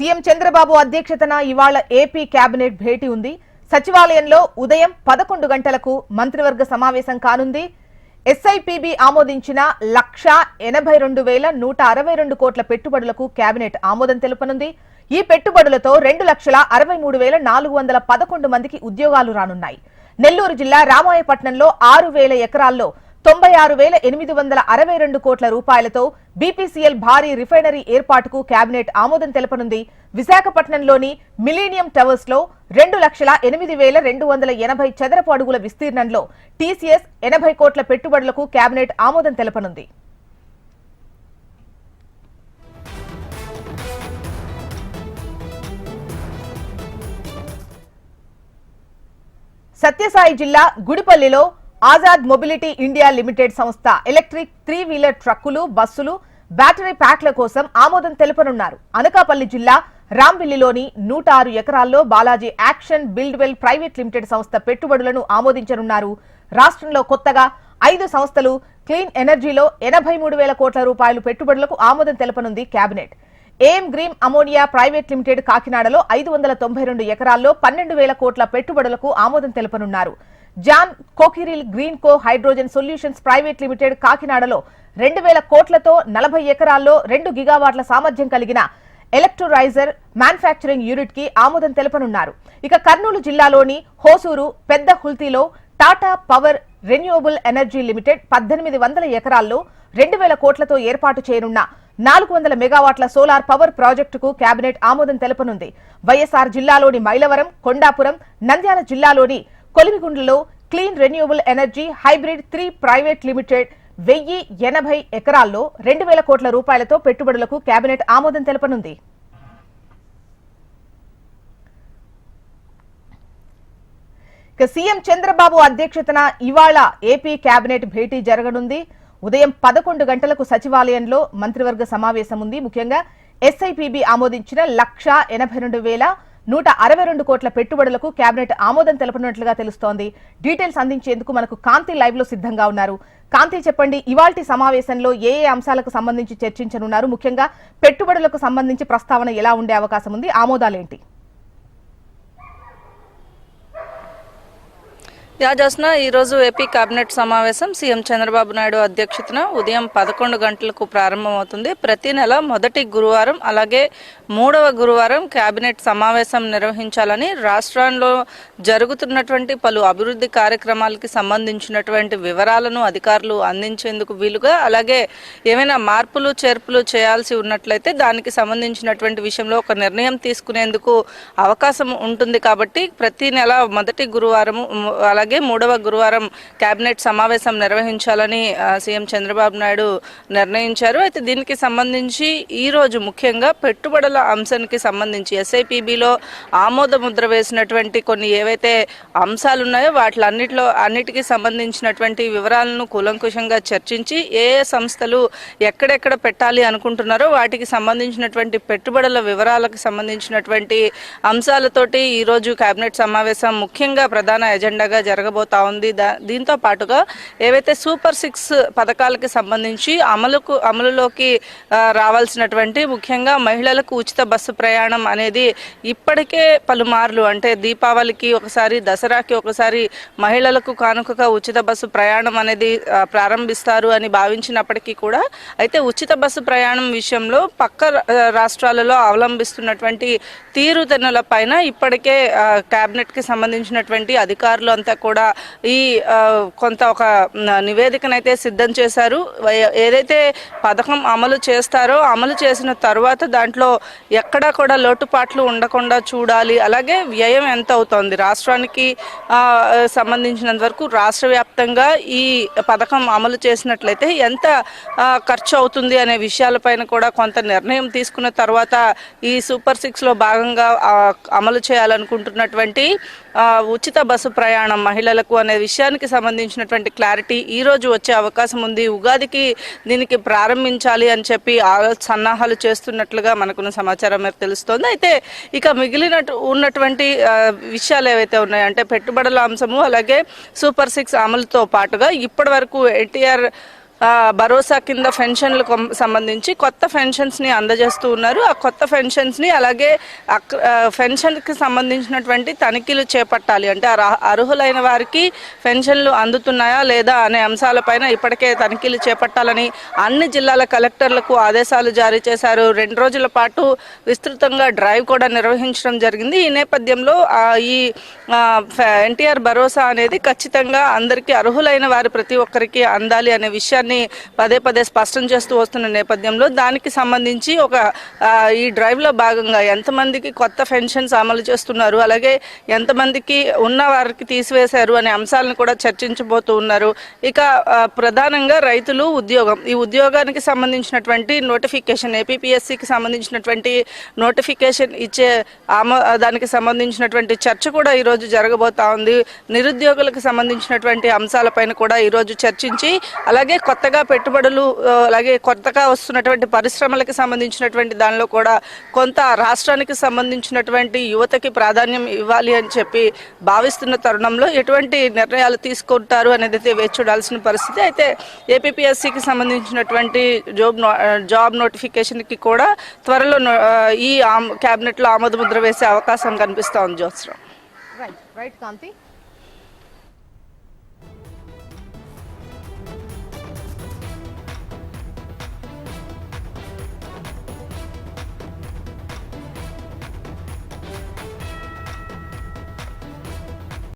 CM Chandrababu అధ్యక్షతన ఇవాళ AP cabinet భేటీ ఉంది. సచివాలయంలో ఉదయం 11 గంటలకు మంత్రివర్గ సమావేశం కానుంది. ఎస్ఐపిబి ఆమోదించిన 1,82,162 కోట్ల పెట్టుబడులకు కేబినెట్ ఆమోదం తెలుపనుంది. ఈ పెట్టుబడులతో 2,63,411 మందికి ఉద్యోగాలు రానున్నాయి. నెల్లూరు జిల్లా రామాయపట్నంలో 6,000 ఎకరాల్లో 96,862 కోట్ల రూపాయలతో బీపీసీఎల్ భారీ రిఫైనరీ ఏర్పాటుకు కేబినెట్ ఆమోదం తెలపనుంది. విశాఖపట్నంలోని మిలీనియం టవర్స్ లో 2,08,280 చదరపు అడుగుల విస్తీర్ణంలో టీసీఎస్ 80 కోట్ల పెట్టుబడులకు కేబినెట్ ఆమోదం తెలపనుంది. సత్యసాయి జిల్లా గుడిపల్లిలో ఆజాద్ మొబిలిటీ ఇండియా లిమిటెడ్ సంస్థ ఎలక్ట్రిక్ 3 వీలర్ ట్రక్కులు, బస్సులు, బ్యాటరీ ప్యాక్ల కోసం ఆమోదం తెలుపనున్నారు. అనకాపల్లి జిల్లా రాంబిల్లిలోని 106 ఎకరాల్లో బాలాజీ యాక్షన్ బిల్డ్వెల్ ప్రైవేట్ లిమిటెడ్ సంస్థ పెట్టుబడులను ఆమోదించనున్నారు. రాష్ట్రంలో కొత్తగా 5 సంస్థలు క్లీన్ ఎనర్జీలో 83,000 కోట్ల రూపాయలు పెట్టుబడులకు ఆమోదం తెలపనుంది cabinet. AM green ammonia private limited కాకినాడలో 592 ఎకరాల్లో 12,000 కోట్ల పెట్టుబడులకు ఆమోదం తెలపనున్నారు. John Cockerill green co hydrogen solutions private limited కాకినాడలో 2,000 కోట్లతో 40 ఎకరాల్లో 2 గిగావాట్ల సామర్థ్యం కలిగిన ఎలక్ట్రోరైజర్ మ్యానుఫ్యాక్చరింగ్ యూనిట్ కి ఆమోదం తెలపనున్నారు. ఇక కర్నూలు జిల్లాలోని హోసూరు పెద్ద హుల్తీలో Tata power renewable energy limited 1,800 ఎకరాల్లో 2,000 కోట్లతో ఏర్పాటు చేయనున్న 400 మెగావాట్ల సోలార్ పవర్ ప్రాజెక్టుకు కేబినెట్ ఆమోదం తెలపనుంది. వైఎస్ఆర్ జిల్లాలోని మైలవరం, కొండాపురం, నంద్యాల జిల్లాలోని కొలిమిగుండ్లలో clean renewable energy hybrid 3 private limited 1,080 ఎకరాల్లో 2,000 కోట్ల రూపాయలతో పెట్టుబడులకు కేబినెట్ ఆమోదం తెలపనుంది. సీఎం చంద్రబాబు అధ్యక్షతన ఇవాళ ఏపీ కేబినెట్ భేటీ జరగనుంది. ఉదయం 11 గంటలకు సచివాలయంలో మంత్రివర్గ సమావేశం ఉంది. ముఖ్యంగా ఎస్ఐపిబి ఆమోదించిన 1,82,162 కోట్ల పెట్టుబడులకు కేబినెట్ ఆమోదం తెలపనున్నట్లుగా తెలుస్తోంది. డీటెయిల్స్ అందించేందుకు మనకు కాంతి లైవ్ లో సిద్ధంగా ఉన్నారు. కాంతి, చెప్పండి, ఇవాల్టి సమావేశంలో ఏ అంశాలకు సంబంధించి చర్చించనున్నారు? ముఖ్యంగా పెట్టుబడులకు సంబంధించి ప్రస్తావన ఎలా ఉండే అవకాశం ఉంది? ఆమోదాలేంటి? యాజాస్న ఈరోజు ఏపీ కేబినెట్ సమావేశం సీఎం చంద్రబాబు నాయుడు అధ్యక్షతన ఉదయం 11 గంటలకు ప్రారంభమవుతుంది. ప్రతి నెల మొదటి గురువారం అలాగే 3వ గురువారం కేబినెట్ సమావేశం నిర్వహించాలని రాష్ట్రంలో జరుగుతున్నటువంటి పలు అభివృద్ధి కార్యక్రమాలకి సంబంధించినటువంటి వివరాలను అధికారులు అందించేందుకు వీలుగా, అలాగే ఏమైనా మార్పులు చేర్పులు చేయాల్సి ఉన్నట్లయితే దానికి సంబంధించినటువంటి విషయంలో ఒక నిర్ణయం తీసుకునేందుకు అవకాశం ఉంటుంది. కాబట్టి ప్రతి నెల మొదటి గురువారం అలాగే 3వ గురువారం కేబినెట్ సమావేశం నిర్వహించాలని సీఎం చంద్రబాబు నాయుడు నిర్ణయించారు. అయితే దీనికి సంబంధించి ఈ రోజు ముఖ్యంగా పెట్టుబడుల అంశానికి సంబంధించి ఎస్ఐపిబిలో ఆమోద ముద్ర వేసినటువంటి కొన్ని ఏవైతే అంశాలు ఉన్నాయో అన్నిటికీ సంబంధించినటువంటి వివరాలను కూలంకుషంగా చర్చించి ఏ సంస్థలు ఎక్కడెక్కడ పెట్టాలి అనుకుంటున్నారో వాటికి సంబంధించినటువంటి పెట్టుబడుల వివరాలకు సంబంధించినటువంటి అంశాలతోటి ఈరోజు కేబినెట్ సమావేశం ముఖ్యంగా ప్రధాన ఎజెండాగా జరగబోతా ఉంది. దీంతో పాటుగా ఏవైతే సూపర్ 6 పథకాలకి సంబంధించి అమలులోకి రావాల్సినటువంటి ముఖ్యంగా మహిళలకు ఉచిత బస్సు ప్రయాణం అనేది ఇప్పటికే పలుమార్లు, అంటే దీపావళికి ఒకసారి, దసరాకి ఒకసారి మహిళలకు కానుకగా ఉచిత బస్సు ప్రయాణం అనేది ప్రారంభిస్తారు అని భావించినప్పటికీ కూడా అయితే ఉచిత బస్సు ప్రయాణం విషయంలో పక్క రాష్ట్రాలలో అవలంబిస్తున్నటువంటి తీరుతెన్నుల పైన ఇప్పటికే కేబినెట్కి సంబంధించినటువంటి అధికారులు అంతా కూడా ఈ కొంత ఒక నివేదికనైతే సిద్ధం చేశారు. ఏదైతే పథకం అమలు చేస్తారో అమలు చేసిన తర్వాత దాంట్లో ఎక్కడా కూడా లోటుపాట్లు ఉండకుండా చూడాలి. అలాగే వ్యయం ఎంత అవుతోంది రాష్ట్రానికి సంబంధించినంత వరకు, రాష్ట్ర వ్యాప్తంగా ఈ పథకం అమలు చేసినట్లయితే ఎంత ఖర్చు అవుతుంది అనే విషయాలపైన కూడా కొంత నిర్ణయం తీసుకున్న తర్వాత ఈ సూపర్ 6లో భాగంగా అమలు చేయాలనుకుంటున్నటువంటి ఉచిత బస్సు ప్రయాణం మహిళలకు అనే విషయానికి సంబంధించినటువంటి క్లారిటీ ఈ రోజు వచ్చే అవకాశం ఉంది. ఉగాదికి దీనికి ప్రారంభించాలి అని చెప్పి సన్నాహాలు చేస్తున్నట్లుగా మనకున్న సమాచారం మేరకు తెలుస్తోంది. అయితే ఇక ఉన్నటువంటి విషయాలు ఏవైతే ఉన్నాయో, అంటే పెట్టుబడుల అంశము అలాగే సూపర్ 6 అమలుతో పాటుగా ఇప్పటి వరకు ఎన్టీఆర్ భరోసా కింద పెన్షన్లకు సంబంధించి కొత్త పెన్షన్స్ని అందజేస్తూ ఉన్నారు. ఆ కొత్త పెన్షన్స్ని అలాగే పెన్షన్కి సంబంధించినటువంటి తనిఖీలు చేపట్టాలి. అంటే అర్హులైన వారికి పెన్షన్లు అందుతున్నాయా లేదా అనే అంశాలపైన ఇప్పటికే తనిఖీలు చేపట్టాలని అన్ని జిల్లాల కలెక్టర్లకు ఆదేశాలు జారీ చేశారు. 2 రోజుల పాటు విస్తృతంగా డ్రైవ్ కూడా నిర్వహించడం జరిగింది. ఈ నేపథ్యంలో ఈ ఎన్టీఆర్ భరోసా అనేది ఖచ్చితంగా అందరికీ అర్హులైన వారి ప్రతి ఒక్కరికి అందాలి అనే విషయాన్ని పదే పదే స్పష్టం చేస్తూ వస్తున్న నేపథ్యంలో దానికి సంబంధించి ఈ డ్రైవ్లో భాగంగా ఎంతమందికి కొత్త పెన్షన్స్ అమలు చేస్తున్నారు, అలాగే ఎంతమందికి ఉన్న వారికి తీసివేశారు అనే అంశాలను కూడా చర్చించబోతూ ఉన్నారు. ఇక ప్రధానంగా రైతులు ఈ ఉద్యోగానికి సంబంధించినటువంటి నోటిఫికేషన్ ఏపీపీఎస్సీకి సంబంధించినటువంటి నోటిఫికేషన్ ఇచ్చే దానికి సంబంధించినటువంటి చర్చ కూడా ఈరోజు జరగబోతా ఉంది. నిరుద్యోగులకు సంబంధించినటువంటి అంశాలపైన కూడా ఈరోజు చర్చించి అలాగే కొత్తగా పెట్టుబడులు అలాగే కొత్తగా వస్తున్నటువంటి పరిశ్రమలకు సంబంధించినటువంటి దానిలో కూడా కొంత రాష్ట్రానికి సంబంధించినటువంటి యువతకి ప్రాధాన్యం ఇవ్వాలి అని చెప్పి భావిస్తున్న తరుణంలో ఎటువంటి నిర్ణయాలు తీసుకుంటారు అనేది అయితే వేచి చూడాల్సిన పరిస్థితి. అయితే ఏపీపీఎస్సీకి సంబంధించినటువంటి జాబ్ నోటిఫికేషన్కి కూడా త్వరలో ఈ క్యాబినెట్లో ఆమోద ముద్ర వేసే అవకాశం కనిపిస్తోంది. జ్యోత్స్న. రైట్ కాంతి.